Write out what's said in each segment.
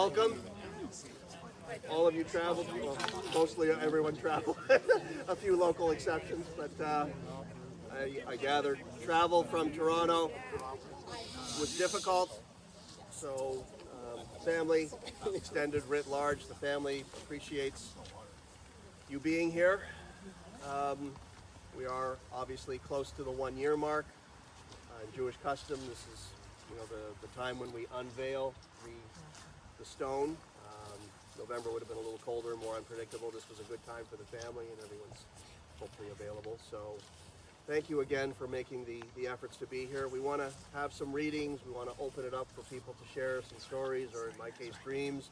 Welcome. All of you traveled, well, mostly everyone traveled, a few local exceptions, but I gather travel from Toronto was difficult, so family, extended writ large, the family appreciates you being here. We are obviously close to the 1 year mark. In Jewish custom, this is the time when we unveil the stone. November would have been a little colder, more unpredictable. This was a good time for the family, and everyone's hopefully available. So thank you again for making the efforts to be here. We want to have some readings. We want to open it up for people to share some stories, or in my case, dreams.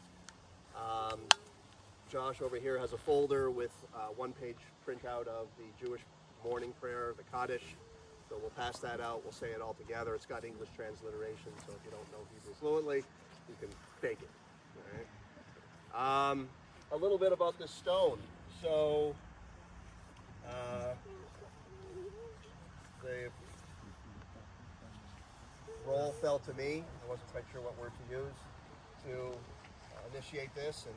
Josh over here has a folder with one-page printout of the Jewish morning prayer, the Kaddish. So we'll pass that out. We'll say it all together. It's got English transliteration, so if you don't know Hebrew fluently, you can fake it. All right? A little bit about this stone. So the role fell to me. I wasn't quite sure what word to use to initiate this, and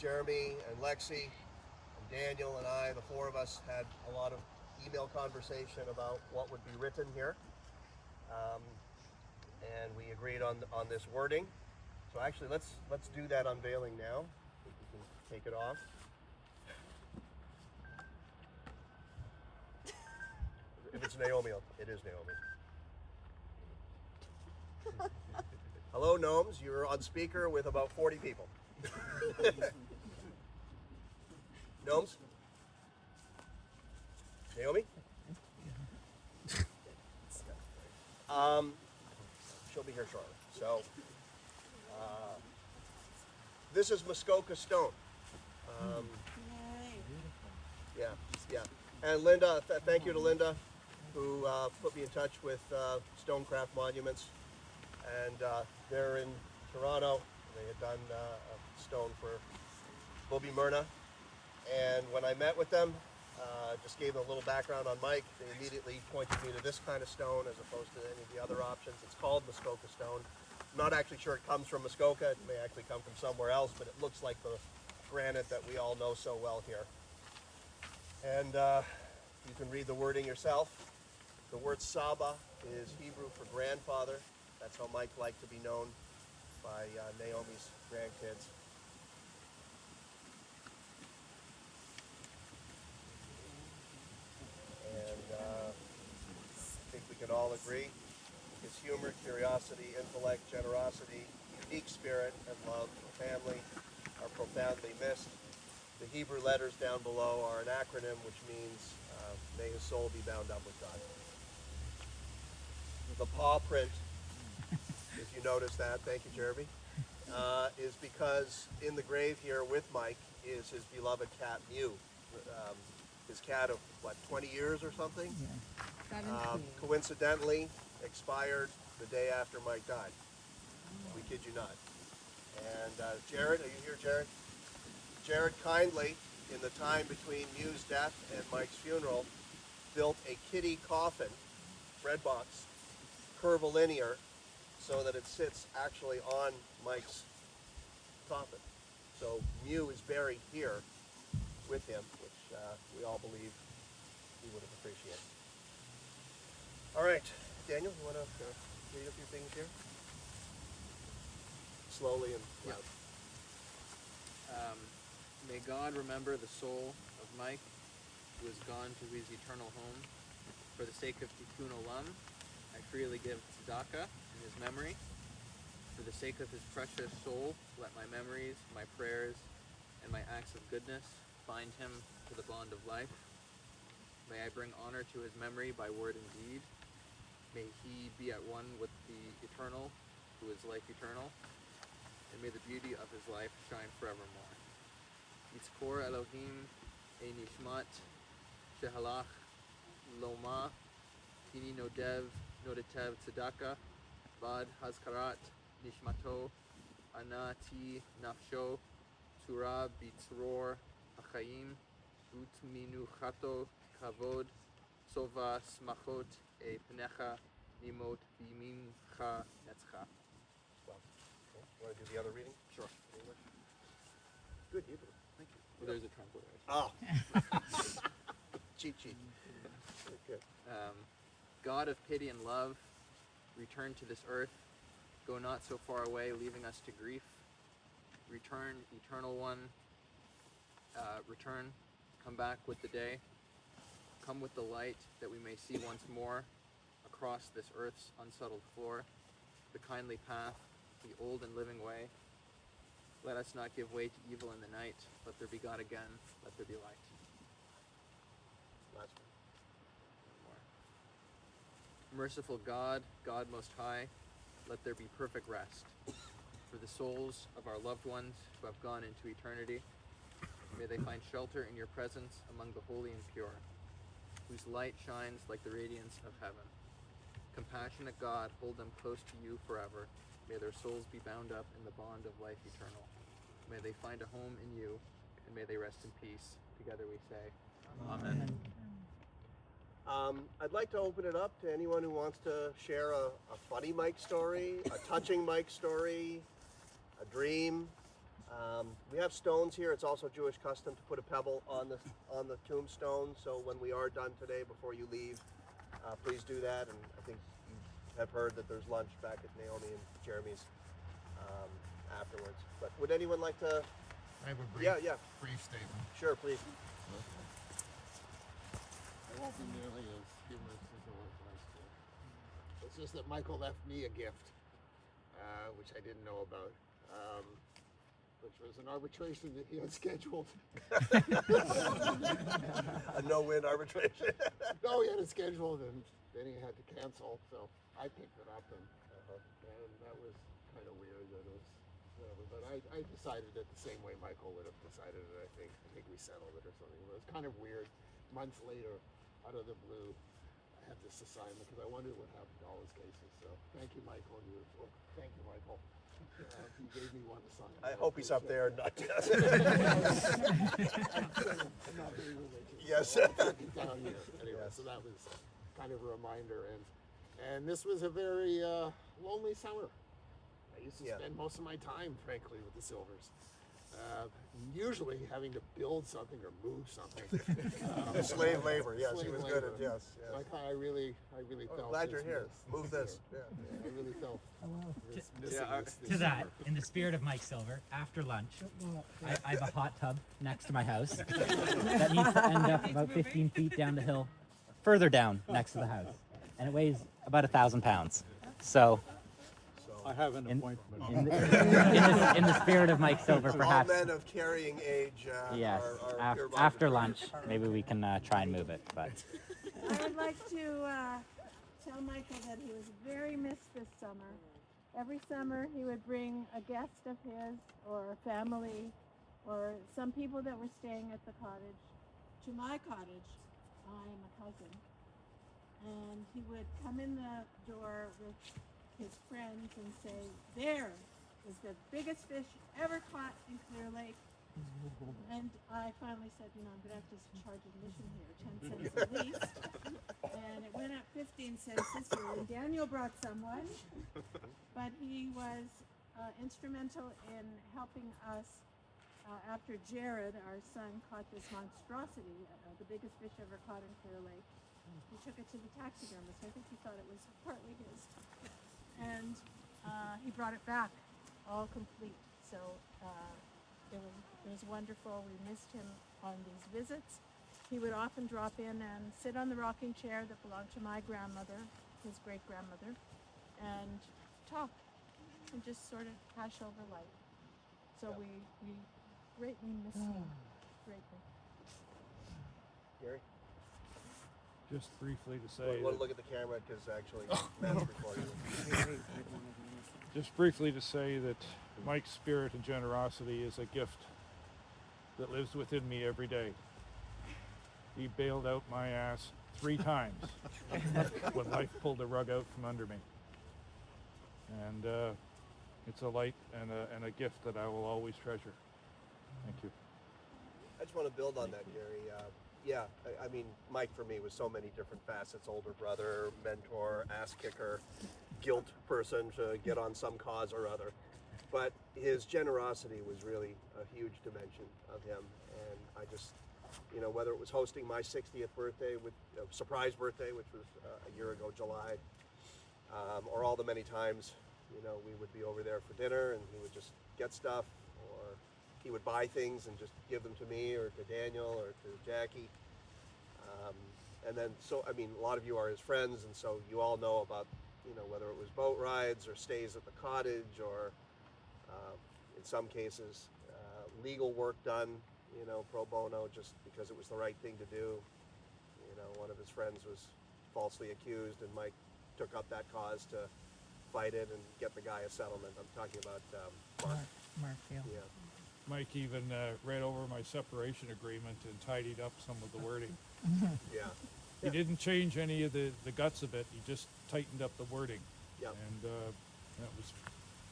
Jeremy and Lexi and Daniel and I, the four of us, had a lot of email conversation about what would be written here, and we agreed on this wording. So actually, let's do that unveiling now. We can take it off. If it's Naomi, it is Naomi. Hello, gnomes. You're on speaker with about 40 people. Gnomes? Naomi? She'll be here shortly. So, this is Muskoka stone. Yeah. And Linda, thank you to Linda, who put me in touch with Stonecraft Monuments. And they're in Toronto. They had done a stone for Bobby Myrna. And when I met with them, just gave them a little background on Mike, they immediately pointed me to this kind of stone as opposed to any of the other options. It's called Muskoka stone. I'm not actually sure it comes from Muskoka. It may actually come from somewhere else, but it looks like the granite that we all know so well here. And you can read the wording yourself. The word Saba is Hebrew for grandfather. That's how Mike liked to be known by Naomi's grandkids. And I think we can all agree his humor, curiosity, intellect, generosity, unique spirit, and love for family are profoundly missed. The Hebrew letters down below are an acronym which means may his soul be bound up with God. The paw print, if you notice that, thank you, Jeremy, is because in the grave here with Mike is his beloved cat, Mew. His cat of, 20 years or something? Yeah. Coincidentally, expired the day after Mike died. We kid you not. And Jared, are you here, Jared? Jared kindly, in the time between Mew's death and Mike's funeral, built a kitty coffin, bread box, curvilinear, so that it sits actually on Mike's coffin. So Mew is buried here with him, which we all believe he would have appreciated. All right, Daniel, you want to read a few things here? Slowly and loud. May God remember the soul of Mike, who has gone to his eternal home. For the sake of Tikkun Olam, I freely give tzedakah in his memory. For the sake of his precious soul, let my memories, my prayers, and my acts of goodness bind him to the bond of life. May I bring honor to his memory by word and deed. May he be at one with the eternal, who is life eternal. And may the beauty of his life shine forevermore. Yitzkor Elohim e nishmat shehalach loma kini nodetev tzedakah vad hazkarat nishmato anati nafsho tura bitzror hachayim ut minuchato kavod sova smachot e pnecha nimot bimincha netzcha. Well, Want to do the other reading? Sure. English? Good Hebrew. Thank you. Well, there's a translation. Oh. Cheat sheet. Very good. God of pity and love, return to this earth. Go not so far away, leaving us to grief. Return, eternal one. Return. Come back with the day. Come with the light, that we may see once more across this earth's unsettled floor the kindly path, the old and living way. Let us not give way to evil in the night. Let there be God again. Let there be light. Last One more. Merciful God, God Most High, let there be perfect rest for the souls of our loved ones who have gone into eternity. May they find shelter in your presence among the holy and pure, whose light shines like the radiance of heaven. Compassionate God, hold them close to you forever. May their souls be bound up in the bond of life eternal. May they find a home in you, and may they rest in peace. Together we say, Amen. I'd like to open it up to anyone who wants to share a funny Mike story, a touching Mike story, a dream. We have stones here. It's also Jewish custom to put a pebble on the tombstone. So when we are done today, before you leave, please do that. And I think you have heard that there's lunch back at Naomi and Jeremy's afterwards. But would anyone like to? I have a brief statement. Sure, please. I won't be nearly as humorous as it was last year. It's just that Michael left me a gift, which I didn't know about, which was an arbitration that he had scheduled. A no-win arbitration. No, he had it scheduled, and then he had to cancel. So I picked it up, and that was kind of weird. That it was whatever. But I decided it the same way Michael would have decided it. I think we settled it or something. But it was kind of weird. Months later, out of the blue, I had this assignment because I wondered what happened to all his cases. So thank you, Michael. Thank you, Michael. He gave me one assignment. I hope he's up there, not I'm not very religious. Yes. So I'll take it down here. Anyway, Yes. so that was kind of a reminder, and this was a very lonely summer. I used to spend most of my time, frankly, with the Silvers. Usually having to build something or move something. Slave labor, yes, he Slave was good labor. at, yes. Like I really felt. Glad you're this here. miss. Move this. Yeah. I really felt this missing Yeah, this To that, summer. in the spirit of Mike Silver, after lunch, I have a hot tub next to my house that needs to end up about 15 feet down the hill, further down next to the house, and it weighs about 1,000 pounds. So, I have an in, appointment. in the spirit of Mike Silver, All perhaps, men of carrying age yes, are here by after the- lunch, maybe we can try and move it. But I would like to tell Michael that he was very missed this summer. Every summer he would bring a guest of his or a family or some people that were staying at the cottage to my cottage. I am a cousin. And he would come in the door with his friends and say, "There is the biggest fish ever caught in Clear Lake." And I finally said, I'm going to have to charge admission here, 10 cents at least. And it went up 15 cents this year. And Daniel brought someone, but he was instrumental in helping us after Jared, our son, caught this monstrosity, the biggest fish ever caught in Clear Lake. He took it to the taxidermist. I think he thought it was partly his. And he brought it back, all complete. So it was wonderful. We missed him on these visits. He would often drop in and sit on the rocking chair that belonged to my grandmother, his great-grandmother, and talk and just sort of hash over life. So we greatly miss him, greatly. Gary, Just briefly to you say, want to look at the camera because actually Matt's recording. just briefly to say that Mike's spirit and generosity is a gift that lives within me every day. He bailed out my ass 3 times when life pulled the rug out from under me, and it's a light and a gift that I will always treasure. Thank you. I just want to build on that, Gary. I mean, Mike for me was so many different facets: older brother, mentor, ass kicker, guilt person to get on some cause or other. But his generosity was really a huge dimension of him, and I just, whether it was hosting my 60th birthday with surprise birthday, which was a year ago, July, or all the many times, we would be over there for dinner, and he would just get stuff, or he would buy things and just give them to me or to Daniel or to Jackie. And then, a lot of you are his friends, and so you all know about, whether it was boat rides or stays at the cottage, or in some cases, legal work done, pro bono, just because it was the right thing to do. One of his friends was falsely accused, and Mike took up that cause to fight it and get the guy a settlement. I'm talking about Mark. Yeah. Mike even read over my separation agreement and tidied up some of the wording. Yeah. He didn't change any of the guts of it. He just tightened up the wording. Yeah. And that was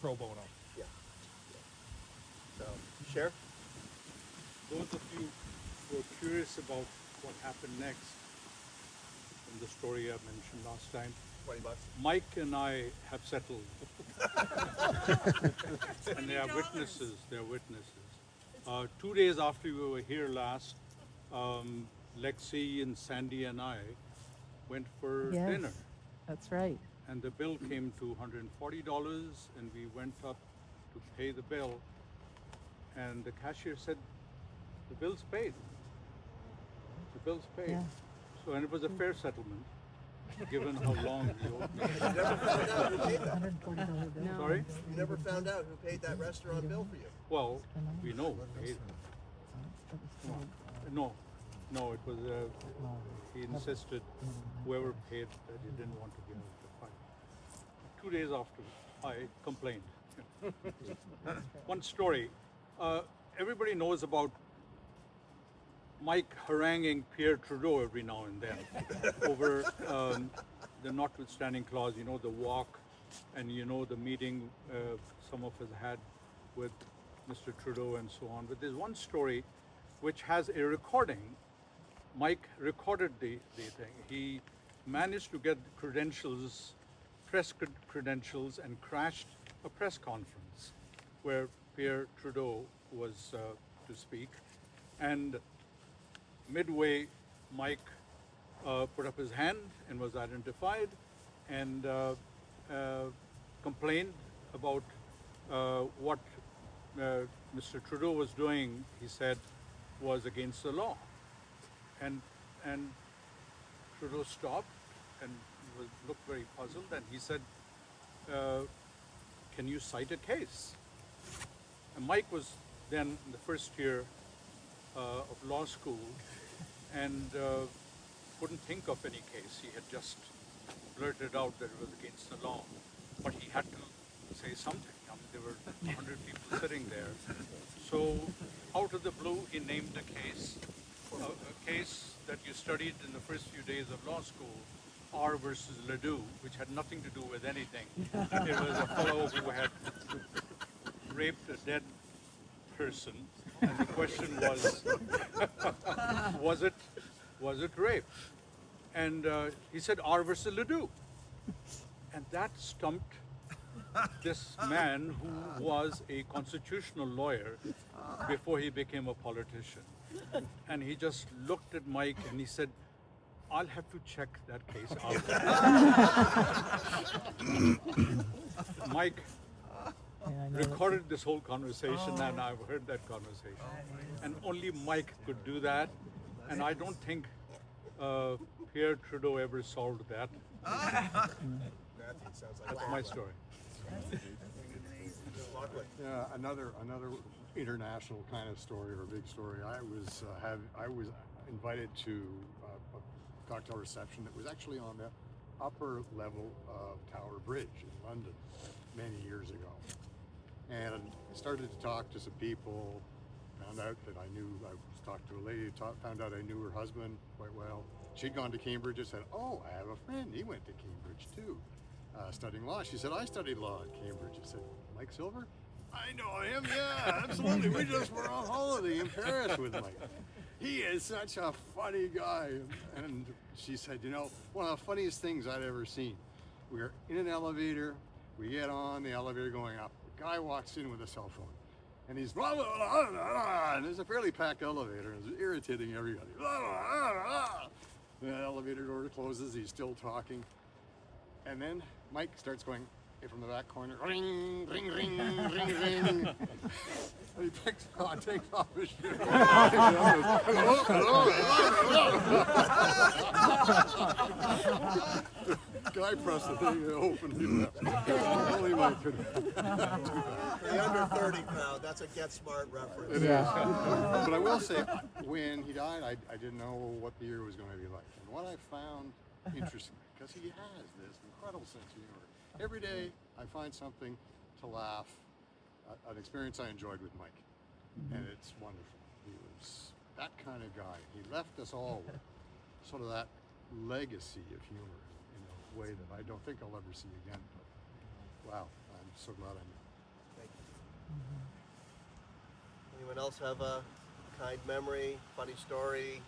pro bono. Yeah. So, Cher? Those of you who are curious about what happened next in the story I mentioned last time, $20. Mike and I have settled. And they are witnesses. They are witnesses. 2 days after we were here last, Lexi and Sandy and I went for dinner. That's right. And the bill came to $140, and we went up to pay the bill, and the cashier said, "The bill's paid. The bill's paid." Yeah. So, and it was a fair settlement, given how long he owed me. You never found out who paid that? No. Sorry? You never found out who paid that restaurant bill for you? Well, we know who paid. No, it was, he insisted whoever paid that he didn't want to be out of the fight. 2 days after, I complained. One story. Everybody knows about Mike haranguing Pierre Trudeau every now and then over the notwithstanding clause, the walk, and the meeting some of us had with Mr. Trudeau and so on. But there's one story which has a recording. Mike recorded the thing. He managed to get credentials, press credentials, and crashed a press conference where Pierre Trudeau was to speak. And midway, Mike put up his hand and was identified, and complained about what Mr. Trudeau was doing, he said, was against the law. And Trudeau stopped and looked very puzzled, and he said, "Can you cite a case?" And Mike was then in the first year of law school, and couldn't think of any case. He had just blurted out that it was against the law, but he had to say something. There were 100 people sitting there. So out of the blue, he named a case that you studied in the first few days of law school, R versus Ledoux, which had nothing to do with anything. It was a fellow who had raped a dead person, and the question was, was it rape? And he said R versus Ledoux, and that stumped this man who was a constitutional lawyer before he became a politician. And he just looked at Mike and he said, "I'll have to check that case out." Mike recorded this whole conversation, and I've heard that conversation. And only Mike could do that. And I don't think Pierre Trudeau ever solved that. That's my story. Yeah, another international kind of story, or big story. I was invited to a cocktail reception that was actually on the upper level of Tower Bridge in London many years ago, and I started to talk to some people. Found out that I was talking to a lady. Found out I knew her husband quite well. She'd gone to Cambridge. I said, "Oh, I have a friend. He went to Cambridge too, studying law." She said, "I studied law at Cambridge." I said, "Mike Silver?" "I know him, yeah, absolutely. We just were on holiday in Paris with Mike. He is such a funny guy." And she said, one of the funniest things I'd ever seen. We were in an elevator. We get on the elevator going up. guy walks in with a cell phone, and he's blah, blah, blah, blah, blah, and there's a fairly packed elevator, and it's irritating everybody. Blah, blah, blah, blah. The elevator door closes, he's still talking, and then Mike starts going from the back corner, ring, ring, ring, ring, ring. And he takes off his shoe. Hello, hello, hello, hello. The guy pressed the thing and opened he left. Only Mike could. For the under 30 crowd, that's a Get Smart reference. It is. But I will say, when he died, I didn't know what the year was going to be like. And what I found interesting, because he has this incredible sense of humor. Every day, I find something to laugh, an experience I enjoyed with Mike. And it's wonderful. He was that kind of guy. He left us all with sort of that legacy of humor in a way that I don't think I'll ever see again. But wow, I'm so glad I knew. Thank you. Anyone else have a kind memory, funny story?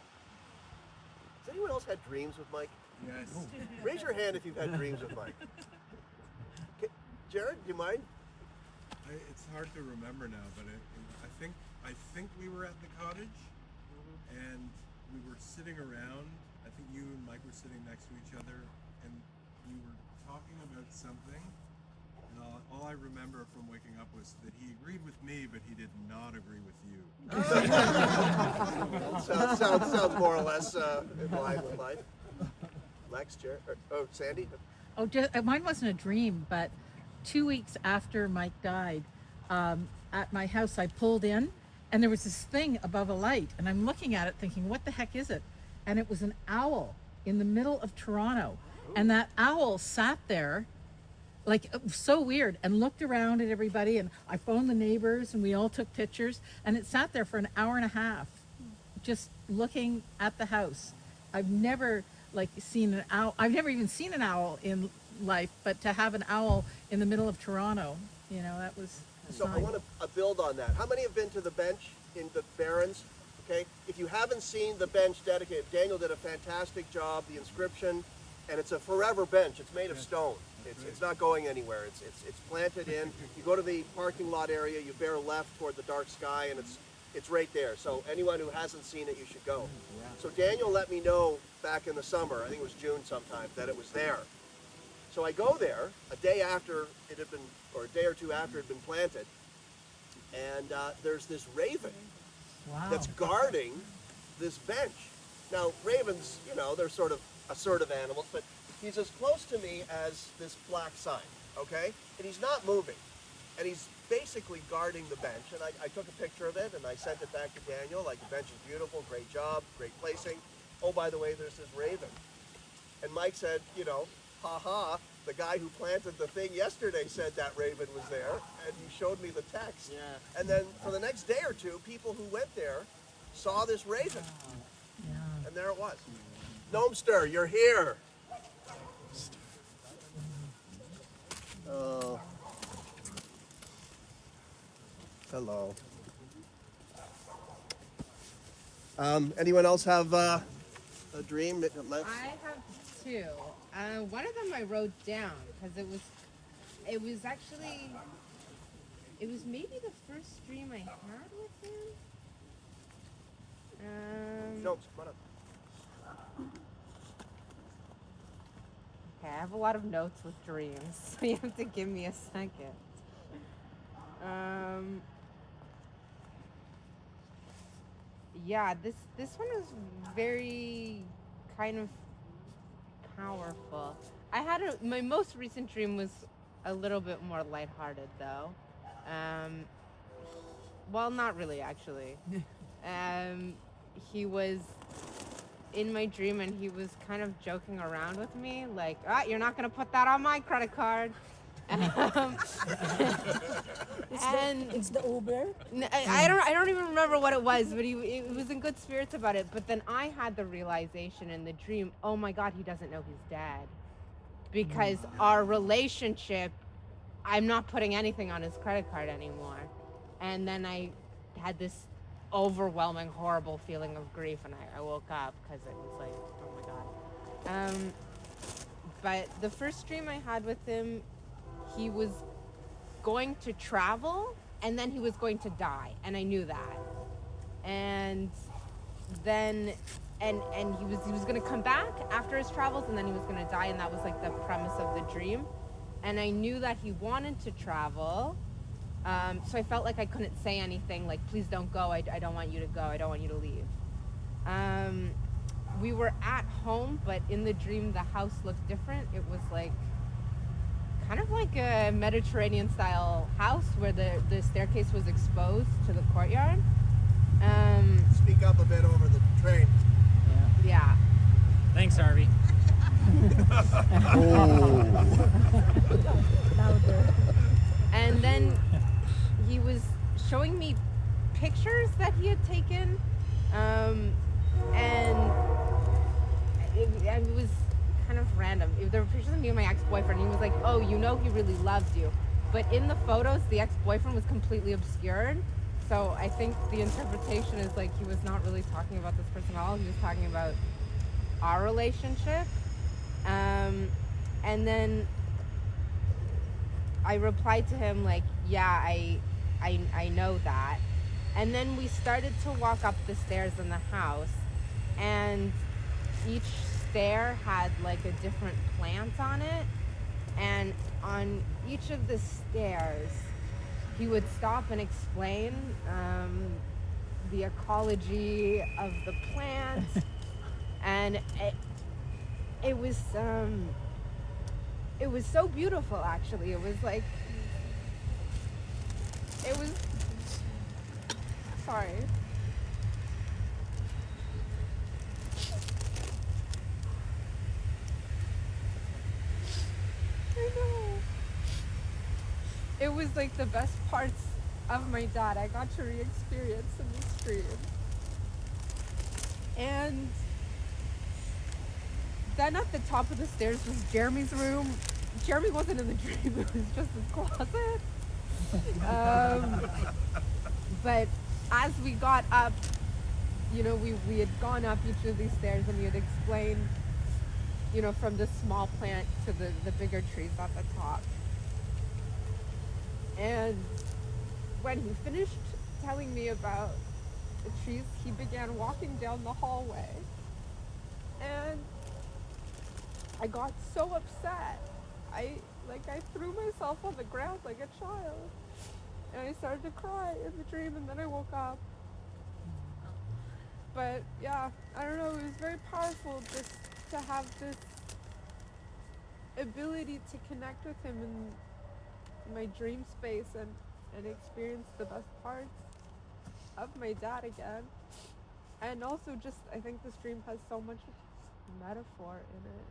Has anyone else had dreams with Mike? Yes. Raise your hand if you've had dreams with Mike. Okay. Jared, do you mind? It's hard to remember now, but I think we were at the cottage, and we were sitting around. I think you and Mike were sitting next to each other, and we were talking about something. And all I remember from waking up was that he agreed with me, but he did not agree with you. sounds more or less in line with life. Lex, Jared, Sandy? Oh, mine wasn't a dream, but 2 weeks after Mike died, at my house, I pulled in, and there was this thing above a light, and I'm looking at it thinking, what the heck is it? And it was an owl in the middle of Toronto. And that owl sat there, like, it was so weird, and looked around at everybody, and I phoned the neighbors, and we all took pictures, and it sat there for an hour and a half, just looking at the house. I've never, seen an owl. I've never even seen an owl in life, but to have an owl in the middle of Toronto, that was a So I sign. want to build on that. How many have been to the bench in the Barrens? Okay, if you haven't seen the bench dedicated, Daniel did a fantastic job. The inscription, and it's a forever bench. It's made of stone. It's not going anywhere. It's planted in. You go to the parking lot area, you bear left toward the dark sky, and it's right there. So anyone who hasn't seen it, you should go. So Daniel let me know back in the summer, I think it was June sometime, that it was there. So I go there a day after it had been, or a day or two after it had been planted, and there's this raven Wow. that's guarding this bench. Now, ravens, they're sort of assertive animals, but he's as close to me as this black sign, okay? And he's not moving. And he's basically guarding the bench. And I took a picture of it, and I sent it back to Daniel, the bench is beautiful, great job, great placing. Oh, by the way, there's this raven. And Mike said, ha, the guy who planted the thing yesterday said that raven was there, and he showed me the text. Yeah. And then for the next day or two, people who went there saw this raven. Yeah. And there it was. Gnomester, you're here. Oh. Hello. Anyone else have a dream? I have two. One of them I wrote down because it was maybe the first dream I had with him. No, come on up. Okay, I have a lot of notes with dreams, so you have to give me a second. Yeah, this one is very kind of powerful. My most recent dream was a little bit more lighthearted though. Well, not really actually. He was in my dream and he was kind of joking around with me, like, you're not gonna put that on my credit card. It's the Uber. I don't even remember what it was, but he was in good spirits about it. But then I had the realization in the dream, oh my God, he doesn't know he's dead. Because our relationship, I'm not putting anything on his credit card anymore. And then I had this overwhelming, horrible feeling of grief, and I woke up because it was like, oh my God. But the first dream I had with him, he was going to travel and then he was going to die, and I knew that. And then and he was going to come back after his travels, and then he was going to die, and that was like the premise of the dream. And I knew that he wanted to travel, so I felt like I couldn't say anything like, please don't go, I don't want you to go, I don't want you to leave. We were at home, but in the dream the house looked different. It was like kind of like a Mediterranean style house where the staircase was exposed to the courtyard. Speak up a bit over the train. Yeah. Thanks, Harvey. Louder. And then he was showing me pictures that he had taken, and it was kind of random. There were pictures of me and my ex-boyfriend. He was like, oh, you know he really loves you. But in the photos, the ex-boyfriend was completely obscured. So I think the interpretation is like he was not really talking about this person at all. He was talking about our relationship. And then I replied to him like, yeah, I know that. And then we started to walk up the stairs in the house, and each stair had like a different plant on it. And on each of the stairs, he would stop and explain the ecology of the plant. And it was so beautiful, actually. It was like, it was, sorry. I know. It was like the best parts of my dad I got to re-experience in this dream. And then at the top of the stairs was Jeremy's room. Jeremy wasn't in the dream, it was just his closet. But as we got up, you know, we had gone up each of these stairs, and he had explained, you know, from the small plant to the bigger trees at the top. And when he finished telling me about the trees, he began walking down the hallway. And I got so upset. I threw myself on the ground like a child. And I started to cry in the dream, and then I woke up. But yeah, I don't know, it was very powerful just to have this ability to connect with him in my dream space and experience the best parts of my dad again. And also just, I think this dream has so much metaphor in it.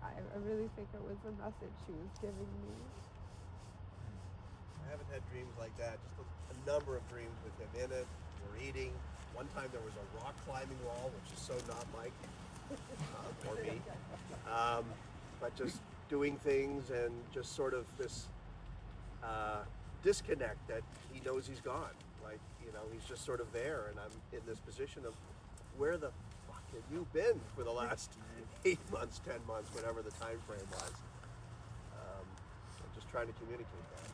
I really think it was a message he was giving me. I haven't had dreams like that. Just a number of dreams with him in it. We're eating. One time there was a rock climbing wall, which is so not Mike or me. But just doing things, and just sort of this disconnect that he knows he's gone. Like, you know, he's just sort of there, and I'm in this position of, where the fuck have you been for the last 8 months, 10 months, whatever the time frame was? I'm just trying to communicate that.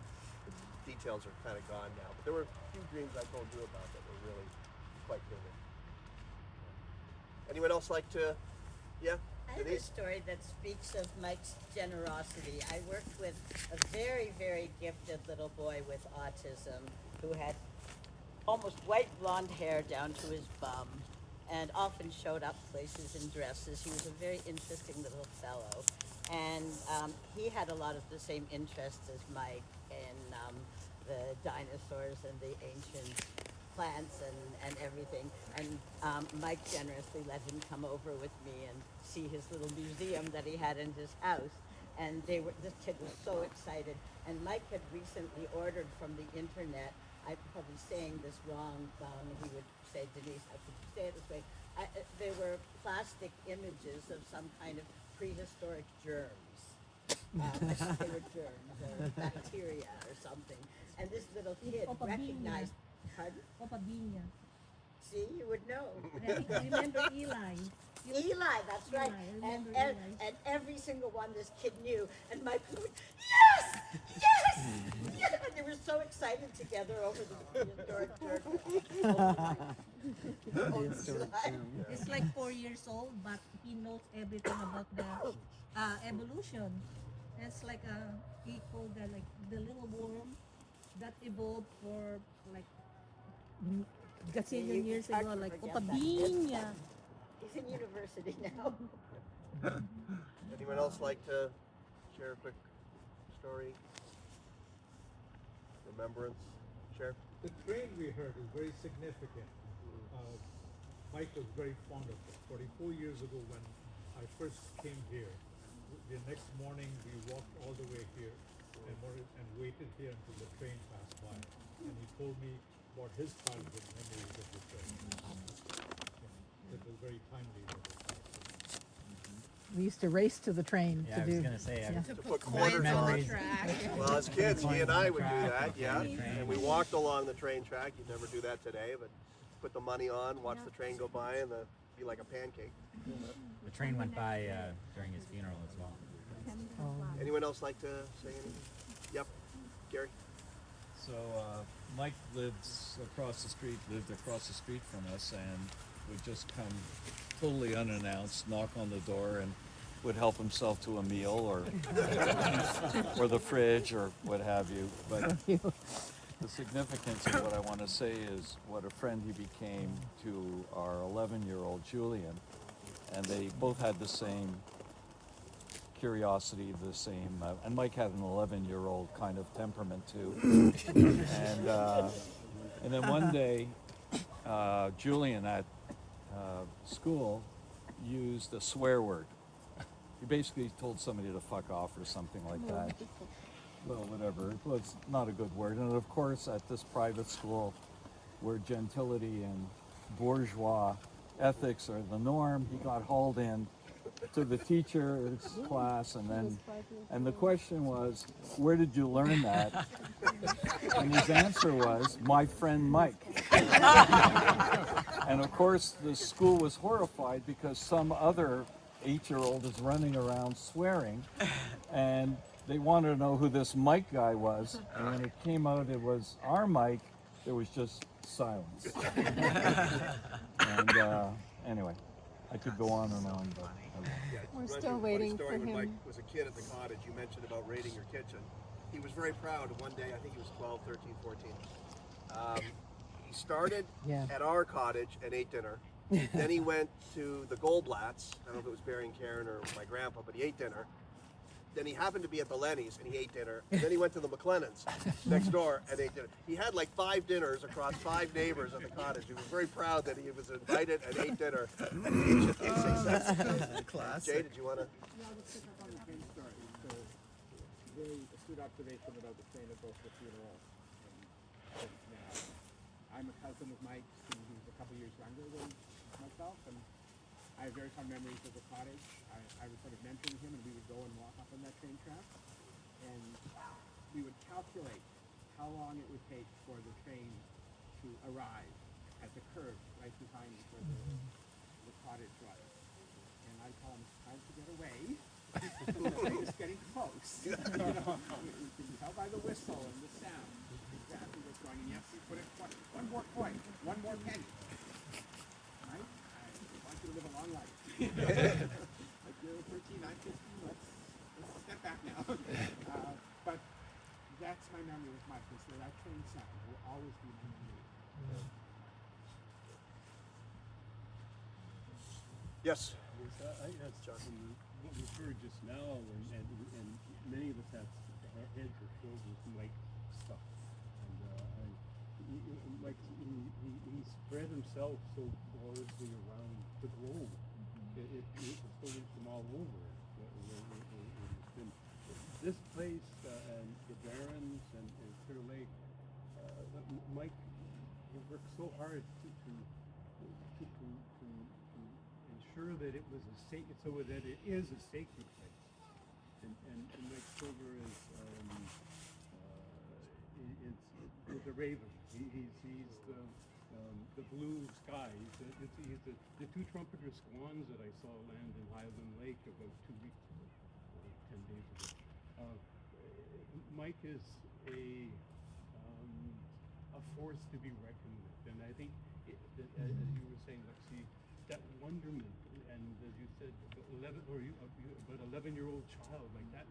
The details are kind of gone now, but there were a few dreams I told you about that were really quite vivid. Anyone else like to? Yeah, I have a Denise? story that speaks of Mike's generosity. I worked with a very, very gifted little boy with autism who had almost white blonde hair down to his bum, and often showed up places in dresses. He was a very interesting little fellow. And he had a lot of the same interests as Mike in the dinosaurs and the ancient plants and everything. And Mike generously let him come over with me and see his little museum that he had in his house. And this kid was so excited. And Mike had recently ordered from the internet, I'm probably saying this wrong, he would say, Denise, how could you say it this way? There were plastic images of some kind of prehistoric germs. I think they were germs or bacteria or something. And this little kid recognized, pardon? Opabinia. See, you would know. I remember Eli. Eli, that's right. Eli, I And, remember and, Eli. and every single one this kid knew. And Mike was going, yes, yes, yes. And they were so excited together over the historic church. Oh, Eli. It's like 4 years old, but he knows everything about the evolution. It's like he called that like the little worm that evolved for like gazillion years Hard ago, to like forget Opa that Bean, kid. yeah. He's in university now. Anyone else like to share a quick story? Remembrance? Share? The train we heard is very significant. Mike was very fond of it. 44 years ago when I first came here, the next morning we walked all the way here and waited here until the train passed by. And he told me about his childhood memories of the train. It was very timely. We used to race to the train Yeah, to I do. was gonna say, yeah. To put quarters on. Well, as kids, he and I would do that, yeah. And we walked along the train track. You'd never do that today, but put the money on, watch the train go by, and be like a pancake. The train went by during his funeral as well. Anyone else like to say anything? Yep, Gary. So Mike lived across the street from us, and would just come totally unannounced, knock on the door, and would help himself to a meal or or the fridge or what have you. But the significance of what I want to say is what a friend he became to our 11-year-old Julian, and they both had the same curiosity, the same, and Mike had an 11-year-old kind of temperament too. And then one day, Julian at school used a swear word. He basically told somebody to fuck off or something like that. Well, whatever. It was not a good word. And of course, at this private school where gentility and bourgeois ethics are the norm, he got hauled in to the teacher's class, and the question was, where did you learn that? And his answer was, my friend Mike. And of course, the school was horrified because some other 8-year-old is running around swearing, and they wanted to know who this Mike guy was. And when it came out it was our Mike, there was just silence. And anyway, I could go on and on, but I won't. We're still waiting for When Mike him. was a kid at the cottage, you mentioned about raiding your kitchen. He was very proud. One day, I think he was 12, 13, 14. He started at our cottage and ate dinner. Then he went to the Goldblatts. I don't know if it was Barry and Karen or my grandpa, but he ate dinner. Then he happened to be at the Lenny's and he ate dinner. And then he went to the McLennans next door and ate dinner. He had like 5 dinners across 5 neighbors at the cottage. He was very proud that he was invited and ate dinner at the age of 6. Classic. Jay, did you want to? Very astute observation about the train at both the funeral and now. I'm a cousin of Mike's, and he was a couple years younger than myself, and I have very fond memories of the cottage. I was sort of mentoring him, and we would go and walk up on that train track, and we would calculate how long it would take for the train to arrive at the curve right behind where the cottage was. And I'd tell him, it's time to get away. The train is getting close. You know, you can tell by the whistle and the sound exactly what's going on. Yes, you put it one more coin, one more penny. Right? I want you to live a long life. Like you're 13, I'm 15. Let's step back now. But that's my memory with Mike. Is that train sound will always be my memory. Yes. Yes, John. What we've heard just now, and many of us have heads are filled with Mike stuff. And Mike, he spread himself so largely around the globe. It was from all over. It's been this place and the Barrens and Clear Lake. Mike worked so hard to ensure that it was a sacred, so that it is a sacred place. And Mike Silver is the raven. He's the blue skies. The two trumpeter swans that I saw land in Highland Lake about 2 weeks ago, 10 days ago. Mike is a force to be reckoned with, and I think as you were saying, Lexi, that wonderment, and as you said, about 11-year-old child like that,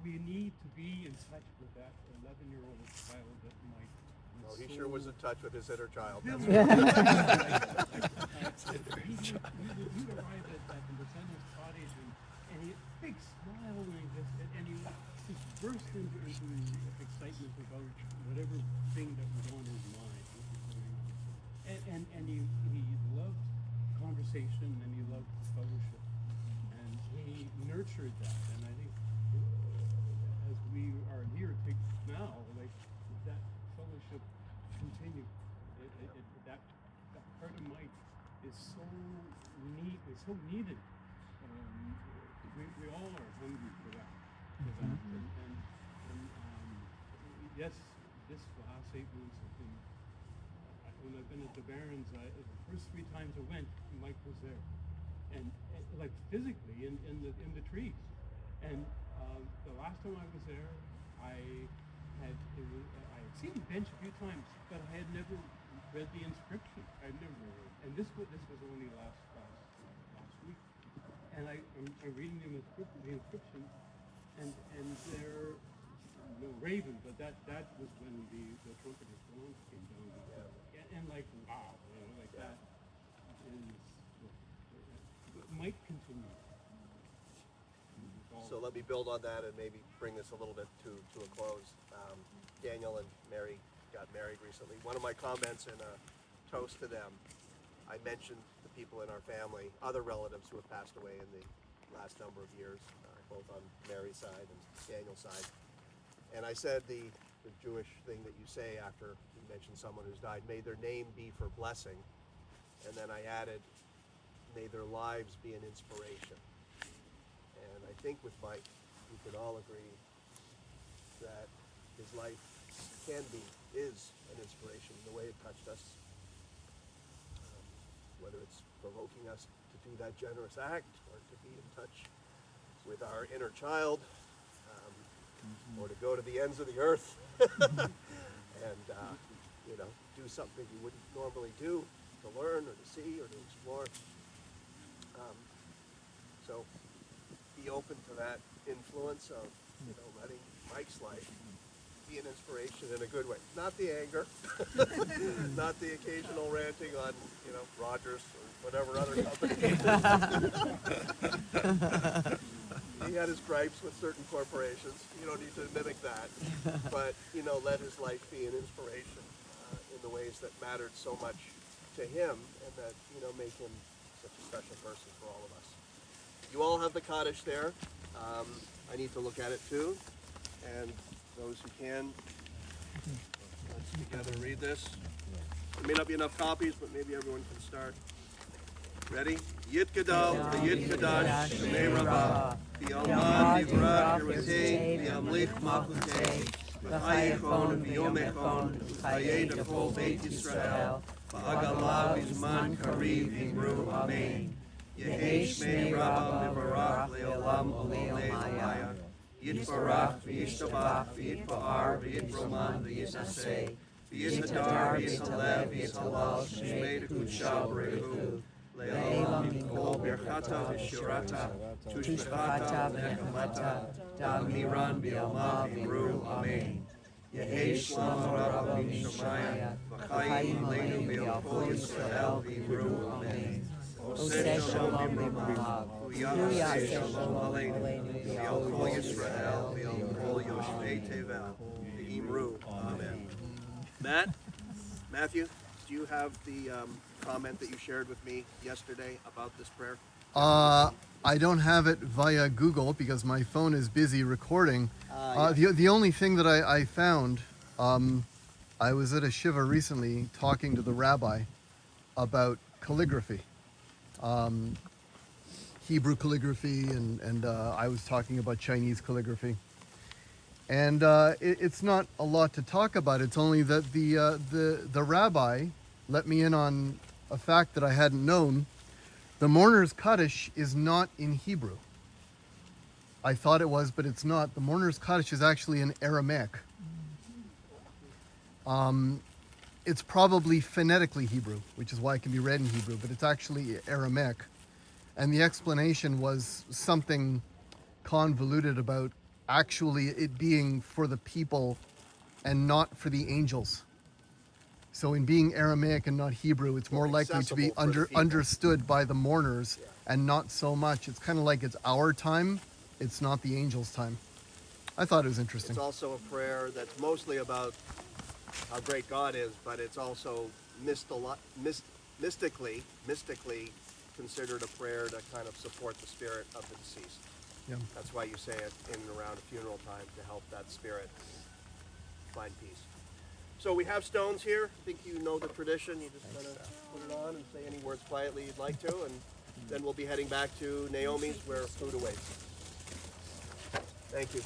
we need to be in touch with that 11-year-old child that Mike. Oh, he sure was in touch with his inner child. He That's arrived at the Sentinel's cottage, and he had a big smile, and he just burst into excitement about whatever thing that was on his mind, what was going on. And he loved conversation, and he loved fellowship, and he nurtured that. And I think as we are here now, like that fellowship continue. That part of Mike is so needed. We all are hungry for that. Yes, this last 8 months have been. When I've been at the Barrens, the first 3 times I went, Mike was there, and like physically in the trees. And the last time I was there, I had seen the bench a few times, but I had never read the inscription. I'd never read, and this was only last week. And I'm reading the inscription, and they're no raven, but that was when the trumpeter songs came down. And like wow, like that is might continue. So let me build on that and maybe bring this a little bit to a close. Daniel and Mary got married recently. One of my comments in a toast to them, I mentioned the people in our family, other relatives who have passed away in the last number of years, both on Mary's side and Daniel's side. And I said the Jewish thing that you say after you mention someone who's died, may their name be for blessing. And then I added, may their lives be an inspiration. And I think with Mike, we could all agree that his life is an inspiration, the way it touched us. Whether it's provoking us to do that generous act or to be in touch with our inner child, or to go to the ends of the earth and do something you wouldn't normally do, to learn or to see or to explore. So be open to that influence of letting Mike's life be an inspiration in a good way. Not the anger, not the occasional ranting on Rogers or whatever other company. He had his gripes with certain corporations. You don't need to mimic that. But, let his life be an inspiration in the ways that mattered so much to him and that, make him such a special person for all of us. You all have the cottage there. I need to look at it too. And those who can, let's together read this. There may not be enough copies, but maybe everyone can start. Ready? Yit Gadol, Yit Kadash, Shemei Rabbah, V'Almad Yivrat Yeritei, V'Amlich Malchutei, V'Chayechon, V'Yomechon, V'Chayei D'Kol Beit Yisrael, V'Agala V'Zman Kariv Imru Amen. Yehei Shmei Rabbah Mivarach Le'olam Ololei Maya. Yitbarach V'Yishtabach V'Yitba'ar V'Yitroman V'Yisaseh V'Yishadar V'Yishalev V'Yishalal Shmei D'Kudsha B'Rehu Le'olam Mikol Berchata V'Shirata Tushbechata V'Nechamata Da'amiran B'Yalma V'Imru Amen. Yehei Shlam Rabbah V'Shamaya V'Chayim Leinu V'Yalkol Yisrael V'Imru Amen. Oseh Shalom B'Mamav V'Yaseh Shalom Aleinu V'Yalkol Yisrael V'Yalkol Yoshvei Tevel V'Imru Amen. Matthew, do you have the comment that you shared with me yesterday about this prayer? I don't have it via Google because my phone is busy recording. The only thing that I found, I was at a shiva recently talking to the rabbi about calligraphy, Hebrew calligraphy, and I was talking about Chinese calligraphy. And it's not a lot to talk about. It's only that the rabbi let me in on a fact that I hadn't known. The mourner's Kaddish is not in Hebrew. I thought it was, but it's not. The mourner's Kaddish is actually in Aramaic. It's probably phonetically Hebrew, which is why it can be read in Hebrew, but it's actually Aramaic. And the explanation was something convoluted about actually it being for the people and not for the angels. So in being Aramaic and not Hebrew, it's more likely to be accessible for the people. understood by the mourners and not so much. It's kind of like it's our time, it's not the angels' time. I thought it was interesting. It's also a prayer that's mostly about how great God is, but it's also mystically considered a prayer to kind of support the spirit of the deceased. Yeah. That's why you say it in and around a funeral time, to help that spirit find peace. So we have stones here. I think you know the tradition. You just kind of put it on and say any words quietly you'd like to, and then we'll be heading back to Naomi's where food awaits. Thank you.